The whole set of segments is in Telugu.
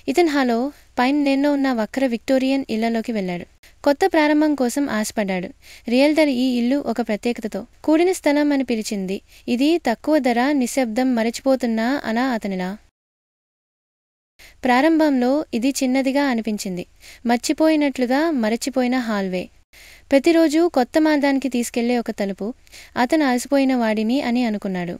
ఇతన్ హాలో పైన నేనో ఉన్న వక్ర విక్టోరియన్ ఇళ్లలోకి వెళ్ళాడు. కొత్త ప్రారంభం కోసం ఆశపడ్డాడు. రియల్టర్ ఈ ఇల్లు ఒక ప్రత్యేకతతో కూడిన స్థలం అని పిలిచింది. ఇది తక్కువ ధర, నిశ్శబ్దం, మరచిపోతున్నా అలా అతనిలా. ప్రారంభంలో ఇది చిన్నదిగా అనిపించింది. మర్చిపోయినట్లుగా మరచిపోయిన హాల్వే. ప్రతిరోజు కొత్త మార్గానికి తీసుకెళ్లే ఒక తలుపు. అతను అలసిపోయిన వాడిని అని అనుకున్నాడు.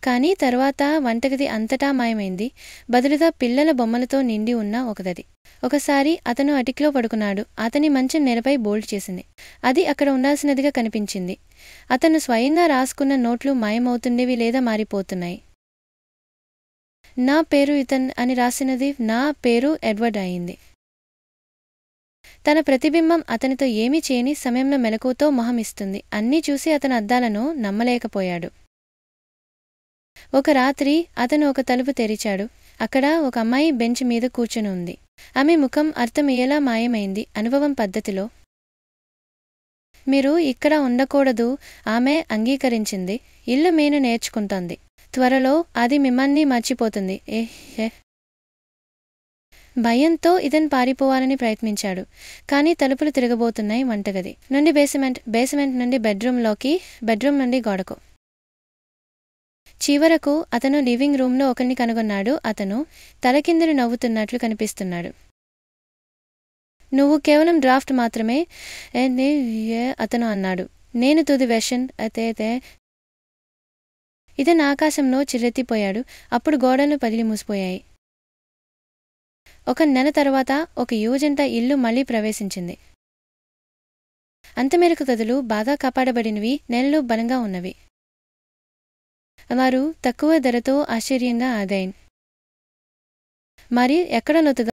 కానీ తర్వాత వంటగది అంతటా మాయమైంది. బదులుగా పిల్లల బొమ్మలతో నిండి ఉన్న ఒక గది. ఒకసారి అతను అటిక్లో పడుకున్నాడు. అతని మంచం నేలపై బోల్డ్ చేసింది. అది అక్కడ ఉండాల్సినదిగా కనిపించింది. అతను స్వయంగా రాసుకున్న నోట్లు మాయమవుతుండేవి లేదా మారిపోతున్నాయి. నా పేరు ఇతన్ అని రాసినది నా పేరు ఎడ్వర్డ్ అయింది. తన ప్రతిబింబం అతనితో ఏమీ చేయని సమయంలో మెలకువతో మొహం ఇస్తుంది. అన్నీ చూసి అతను అద్దాలను నమ్మలేకపోయాడు. ఒక రాత్రి అతను ఒక తలుపు తెరిచాడు. అక్కడ ఒక అమ్మాయి బెంచ్ మీద కూర్చుని ఉంది. ఆమె ముఖం అర్థమయ్యేలా మాయమైంది అనుభవం పద్ధతిలో. మీరు ఇక్కడ ఉండకూడదు, ఆమె అంగీకరించింది. ఇల్లు మేను నేర్చుకుంటోంది. త్వరలో అది మిమ్మల్ని మర్చిపోతుంది. భయంతో ఇతను పారిపోవాలని ప్రయత్నించాడు. కానీ తలుపులు తిరగబోతున్నాయి. వంటగది నుండి బేస్మెంట్ నుండి బెడ్రూమ్ నుండి గోడకు. చివరకు అతను లివింగ్ రూమ్లో ఒకరిని కనుగొన్నాడు. అతను తలకిందులు నవ్వుతున్నట్లు కనిపిస్తున్నాడు. నువ్వు కేవలం డ్రాఫ్ట్ మాత్రమే అతను అన్నాడు. నేను తుది వెర్షన్ అయితే. ఇతను ఆకాశంలో చిర్రెత్తిపోయాడు. అప్పుడు గోడలు పగిలి మూసిపోయాయి. ఒక నెల తర్వాత ఒక యువజంట ఇల్లు మళ్లీ ప్రవేశించింది. అంతమేరకు గదులు బాగా కాపాడబడినవి, నెలలు బలంగా ఉన్నవి. వారు తక్కువ ధరతో ఆశ్చర్యంగా ఆదాయం. మరి ఎక్కడ లోతుగా